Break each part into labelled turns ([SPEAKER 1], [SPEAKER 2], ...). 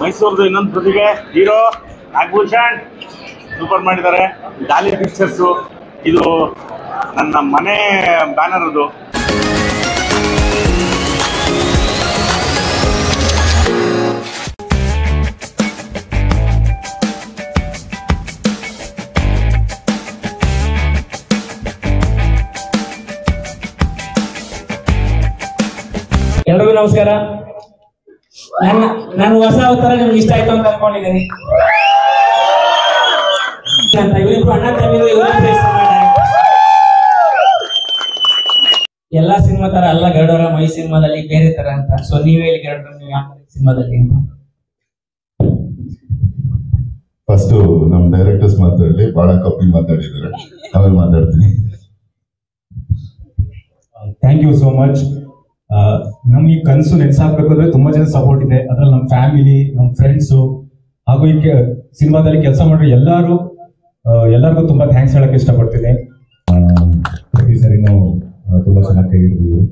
[SPEAKER 1] ಮೈಸೂರದು ಇನ್ನೊಂದು ಪ್ರತಿಭೆ hero Nagabhushan super ಮಾಡಿದ್ದಾರೆ. ಡಾಲಿ ಪಿಕ್ಚರ್ಸು ಇದು ನನ್ನ ಮನೆ ಬ್ಯಾನರ್ ಅದು.
[SPEAKER 2] ಎಲ್ರಿಗೂ ನಮಸ್ಕಾರ. ನಾನು ಹೊಸ ಅವತಾರ ನಿಮ್ಗೆ ಇಷ್ಟ ಆಯ್ತು ಅಂತ ಅನ್ಕೊಂಡಿದ್ದೀನಿ. ಇವರಿಬ್ರು ಅಣ್ಣ ತಮ್ಮಿದ್ರು ಎಲ್ಲಾ ಸಿನಿಮಾ ತರ ಅಲ್ಲ ಗರುಡರ ಮೈ ಸಿನಿಮಾದಲ್ಲಿ ಬೇರೆ ತರ ಅಂತ. ಸೊ ನೀವೇ ಹೇಳಿ ಗರುಡರ ನೀವು ಯಾವ ಸಿನಿಮಾದಲ್ಲಿ ಅಂತ.
[SPEAKER 3] ಫಸ್ಟ್ ನಮ್ ಡೈರೆಕ್ಟರ್ಸ್ ಮಾತಾಡಲಿ, ಬಹಳ ಕಪ್ಪಿ ಮಾತಾಡಿದ್ದಾರೆ, ಆಮೇಲೆ ಮಾತಾಡ್ತೀನಿ.
[SPEAKER 4] Thank you so much. ನಮ್ ಈ ಕನಸು ನೆನ್ಸಾಕ್ಬೇಕು ಅಂದ್ರೆ ತುಂಬಾ ಜನ ಸಪೋರ್ಟ್ ಇದೆ. ಅದ್ರಲ್ಲಿ ನಮ್ಮ ಫ್ಯಾಮಿಲಿ, ನಮ್ಮ ಫ್ರೆಂಡ್ಸು ಹಾಗೂ ಈ ಸಿನಿಮಾದಲ್ಲಿ ಕೆಲಸ ಮಾಡೋ ಎಲ್ಲರಿಗೂ ತುಂಬಾ ಥ್ಯಾಂಕ್ಸ್ ಹೇಳಕ್ ಇಷ್ಟಪಡ್ತೀನಿ. ಪ್ರತಿ ಸರಿನೂ ತುಂಬಾ ಚೆನ್ನಾಗಿ ಕೈ ಹಿಡಿದಿದ್ದೀವಿ.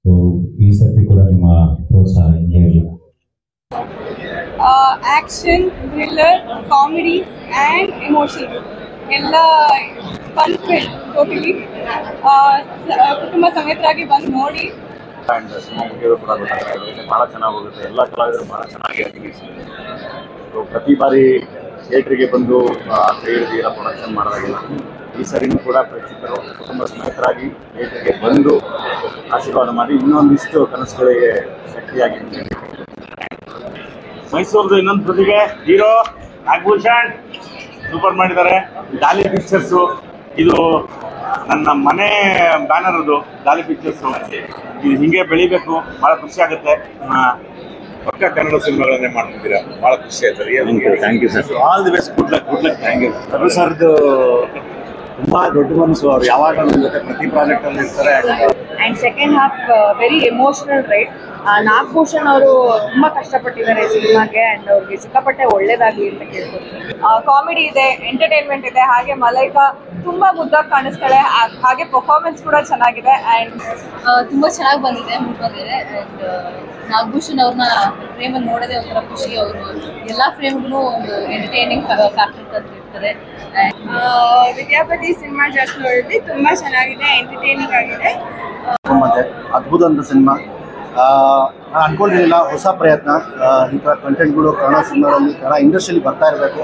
[SPEAKER 4] ಸೊ ಈ ಸರ್ತಿ ಕೂಡ ನಿಮ್ಮ ಪ್ರೋತ್ಸಾಹ ಹಿಂಗೆ ಇರಲಿ.
[SPEAKER 5] Action, thriller, comedy and emotions ಎಲ್ಲ ಫನ್ ಫಿಲ್ಮ್ ಟೋಟಲಿ. ಕುಟುಂಬ ಸಮೇತರಾಗಿ ಬಂದು ನೋಡಿ.
[SPEAKER 1] ಆ್ಯಂಡ್ ಸಿನಿಮಾ ಮುಗಿಯೋದು ಕೂಡ ಗೊತ್ತಾಗುತ್ತೆ, ಭಾಳ ಚೆನ್ನಾಗಿ ಹೋಗುತ್ತೆ. ಎಲ್ಲ ಕಲಾವಿದರು ಭಾಳ ಚೆನ್ನಾಗಿ ಅಭಿನಯಿಸಿದ್ದಾರೆ. ಸೊ ಪ್ರತಿ ಬಾರಿ ಥಿಯೇಟ್ರಿಗೆ ಬಂದು ಕೈ ಹಿಡಿದಿರೋ ಪ್ರೊಡಕ್ಷನ್ ಮಾಡೋದಾಗಿಲ್ಲ. ಈ ಸರಿನೂ ಕೂಡ ಪ್ರೇಕ್ಷಕರು ಕುಟುಂಬ ಸಮೇತರಾಗಿ ಥಿಯೇಟ್ರಿಗೆ ಬಂದು ಆಶೀರ್ವಾದ ಮಾಡಿ ಇನ್ನೊಂದಿಷ್ಟು ಕನಸುಗಳಿಗೆ ಶಕ್ತಿಯಾಗಿ. ಮೈಸೂರದು ಇನ್ನೊಂದು ಪ್ರತಿಭೆ ಹೀರೋ ನಾಗಭೂಷಣ್ ಸೂಪರ್ ಮಾಡಿದ್ದಾರೆ. ಡಾಲಿ ಪಿಕ್ಚರ್ಸು ಇದು ನನ್ನ ಮನೆ ಬ್ಯಾನರ್ ಅದು. ಡಾಲಿ ಪಿಕ್ಚರ್ಸು ಇದು ಹಿಂಗೆ ಬೆಳಿಬೇಕು, ಭಾಳ ಖುಷಿ ಆಗುತ್ತೆ. ಪಕ್ಕ ಕನ್ನಡ ಸಿನಿಮಾಗಳನ್ನೇ ಮಾಡ್ತಿದ್ದೀರಾ, ಭಾಳ ಖುಷಿ ಆಯ್ತದೆ. Thank you sir. All the best. Good luck. Thank you. Raghu ಸರ್ದು ತುಂಬ ದೊಡ್ಡ ಮನಸ್ಸು. ಅವ್ರು ಯಾವಾಗ ನನ್ನ ಜೊತೆ ಪ್ರತಿ ಪ್ರಾಜೆಕ್ಟಲ್ಲಿ ಇರ್ತಾರೆ.
[SPEAKER 5] And second half very emotional right. Nagabhushan ಅವರು ತುಂಬ ಕಷ್ಟಪಟ್ಟಿದ್ದಾರೆ ಸಿನಿಮಾಗೆ ಆ್ಯಂಡ್ ಅವ್ರಿಗೆ ಸಿಕ್ಕಾಪಟ್ಟೆ ಒಳ್ಳೇದಾಗಲಿ ಅಂತ ಕೇಳ್ಕೊತೀನಿ. ಕಾಮಿಡಿ ಇದೆ, ಎಂಟರ್ಟೈನ್ಮೆಂಟ್ ಇದೆ, ಹಾಗೆ ಮಲೈಕಾ ತುಂಬ ಮುದ್ದಾಗಿ ಕಾಣಿಸ್ತಾಳೆ. ಹಾಗೆ ಪರ್ಫಾರ್ಮೆನ್ಸ್ ಕೂಡ ಚೆನ್ನಾಗಿದೆ ಆ್ಯಂಡ್
[SPEAKER 6] ತುಂಬ ಚೆನ್ನಾಗಿ ಬಂದಿದೆ, ಬಂದಿದೆ. ಆ್ಯಂಡ್ ನಾಗಭೂಷಣ್ ಅವ್ರನ್ನ ಫ್ರೇಮಲ್ಲಿ ನೋಡೋದೇ ಒಂಥರ ಖುಷಿ. ಅವರು ಎಲ್ಲ ಫ್ರೇಮ್ಗೂ ಒಂದು ಎಂಟರ್ಟೈನಿಂಗ್ ಫ್ಯಾಕ್ಟರ್ ತಂದಿರ್ತಾರೆ.
[SPEAKER 5] ವಿದ್ಯಾಪತಿ ಸಿನಿಮಾ ಜಾಸ್ತಿ ನೋಡಿದ್ವಿ, ತುಂಬ ಚೆನ್ನಾಗಿದೆ, ಎಂಟರ್ಟೈನಿಂಗ್ ಆಗಿದೆ.
[SPEAKER 7] ಮತ್ತೆ ಅದ್ಭುತ ಅಂತ ಸಿನಿಮಾ. ನಾನು ಅಂದ್ಕೊಂಡಿರಲಿಲ್ಲ, ಹೊಸ ಪ್ರಯತ್ನ. ಈ ಥರ ಕಂಟೆಂಟ್ಗಳು ಕನ್ನಡ ಸಿನಿಮಾದಲ್ಲಿ, ಕನ್ನಡ ಇಂಡಸ್ಟ್ರಿಯಲ್ಲಿ ಬರ್ತಾ ಇರಬೇಕು.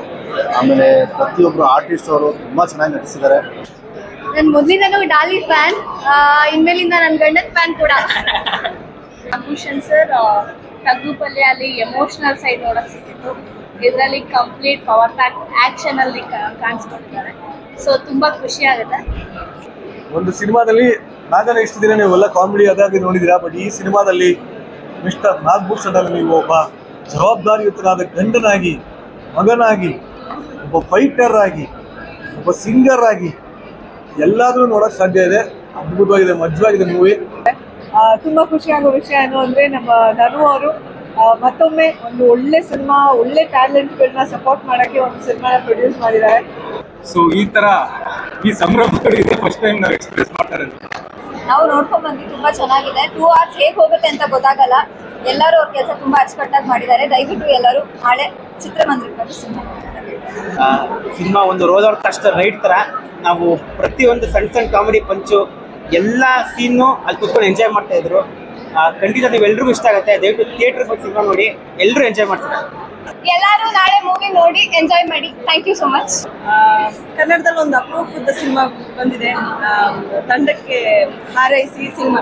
[SPEAKER 7] ಆಮೇಲೆ ಪ್ರತಿಯೊಬ್ಬರು ಆರ್ಟಿಸ್ಟ್ ಅವರು ತುಂಬ ಚೆನ್ನಾಗಿ ನಟಿಸಿದ್ದಾರೆ.
[SPEAKER 6] ನಾನು ಮೊದಲಿಂದನೂ ಡಾಲಿ ಫ್ಯಾನ್, ಇನ್ಮೇಲಿಂದ ನನ್ನ ಗಂಡನ ಫ್ಯಾನ್ ಕೂಡ. ನಾಗಭೂಷಣ್ ಸರ್ ತಗ್ಗು ಪಲ್ಯಲ್ಲಿ ಎಮೋಷನಲ್ ಸೈಡ್ ನೋಡೋಕೆ ಸಿಕ್ಕಿತ್ತು. ಇದರಲ್ಲಿ ಕಂಪ್ಲೀಟ್ ಪವರ್ ಪ್ಯಾಕ್ ಆ್ಯಕ್ಷನಲ್ಲಿ ಕಾಣಿಸ್ಕೊಂಡಿದ್ದಾರೆ. ಸೊ ತುಂಬ ಖುಷಿ ಆಗುತ್ತೆ.
[SPEAKER 8] ಒಂದು ಸಿನಿಮಾದಲ್ಲಿ ನಾಗನ ಇಷ್ಟು ದಿನ ನೀವೆಲ್ಲ ಕಾಮಿಡಿ ಅದಾಗಿ ನೋಡಿದ್ದೀರಾ, ಬಟ್ ಈ ಸಿನಿಮಾದಲ್ಲಿ ಮಿಸ್ಟರ್ ನಾಗಭೂಷಣ್ ಅಲ್ಲಿ ನೀವು ಒಬ್ಬ ಜವಾಬ್ದಾರಿಯುತನಾದ ಗಂಡನಾಗಿ, ಮಗನಾಗಿ, ಒಬ್ಬ ಫೈಟರ್ ಆಗಿ, ಒಬ್ಬ ಸಿಂಗರ್ ಆಗಿ ಎಲ್ಲಾದರೂ ನೋಡೋಕೆ ಸಾಧ್ಯ ಇದೆ. ಅದ್ಭುತವಾಗಿದೆ, ಮಜವಾಗಿದೆ ಮೂವಿ.
[SPEAKER 5] ತುಂಬ ಖುಷಿಯಾಗೋ ವಿಷಯ ಏನು ಅಂದರೆ ನಮ್ಮ ಧನು ಅವರು ಮತ್ತೊಮ್ಮೆ ಒಂದು ಒಳ್ಳೆ ಸಿನಿಮಾ, ಒಳ್ಳೆ ಟ್ಯಾಲೆಂಟ್ಗಳನ್ನ ಸಪೋರ್ಟ್ ಮಾಡೋಕ್ಕೆ ಒಂದು ಸಿನಿಮಾನ ಪ್ರೊಡ್ಯೂಸ್ ಮಾಡಿದ್ದಾರೆ.
[SPEAKER 4] ಸೊ ಈ ತರ ಈ ಸಂಭ್ರಮ ಫಸ್ಟ್ ಟೈಮ್ ನಾವು ಎಕ್ಸ್ಪ್ರೆಸ್ ಮಾಡ್ತಾರೆ.
[SPEAKER 6] ನಾವು ನೋಡ್ಕೊಂಡ್ ಬಂದ್ವಿ, ತುಂಬಾ ಚೆನ್ನಾಗಿದೆ. 2 hours ಹೇಗೆ ಹೋಗುತ್ತೆ ಅಂತ ಗೊತ್ತಾಗಲ್ಲ. ಎಲ್ಲರೂ ಅವ್ರ ಕೆಲಸ ತುಂಬಾ ಅಚ್ಚುಕಟ್ಟಾಗಿ ಮಾಡಿದ್ದಾರೆ. ದಯವಿಟ್ಟು ಎಲ್ಲರೂ ನಾಳೆ ಚಿತ್ರಮಂದಿರಕ್ಕೆ ಬಂದು
[SPEAKER 9] ಸಿನಿಮಾ ಒಂದು ರೋಲ್ ಔಟ್ ಅಷ್ಟು ರೈಟ್ ತರ ನಾವು ಪ್ರತಿಯೊಂದು ಸಣ್ಣ ಕಾಮಿಡಿ ಪಂಚು ಎಲ್ಲ ಸೀನು ಅಲ್ಲಿ ಕುತ್ಕೊಂಡು ಎಂಜಾಯ್ ಮಾಡ್ತಾ ಇದ್ರು. ಖಂಡಿತ ನೀವು ಎಲ್ರಿಗೂ ಇಷ್ಟ ಆಗುತ್ತೆ. ದಯವಿಟ್ಟು ಥಿಯೇಟರ್ ಬಂದು ಸಿನಿಮಾ ನೋಡಿ, ಎಲ್ಲರೂ ಎಂಜಾಯ್ ಮಾಡ್ತಾರೆ.
[SPEAKER 6] ಎಲ್ಲರೂ ನಾಳೆ ಮೂವಿ ನೋಡಿ ಎಂಜಾಯ್ ಮಾಡಿ. Thank you so much.
[SPEAKER 5] ಕನ್ನಡದಲ್ಲಿ ಒಂದು ಅಪರೂಪದ ಸಿನಿಮಾ ಬಂದಿದೆ, ತಂಡಕ್ಕೆ ಹಾರೈಸಿ ಸಿನಿಮಾ.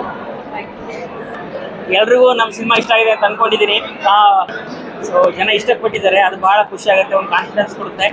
[SPEAKER 2] ಎಲ್ರಿಗೂ ನಮ್ಮ ಸಿನಿಮಾ ಇಷ್ಟ ಆಗಿದೆ ಅಂತ ಅನ್ಕೊಂಡಿದ್ದೀನಿ. ಸೊ ಜನ ಇಷ್ಟಪಟ್ಟಿದ್ದಾರೆ, ಅದು ಭಾಳ ಖುಷಿ ಆಗುತ್ತೆ, ಒಂದು ಕಾನ್ಫಿಡೆನ್ಸ್ ಕೊಡುತ್ತೆ.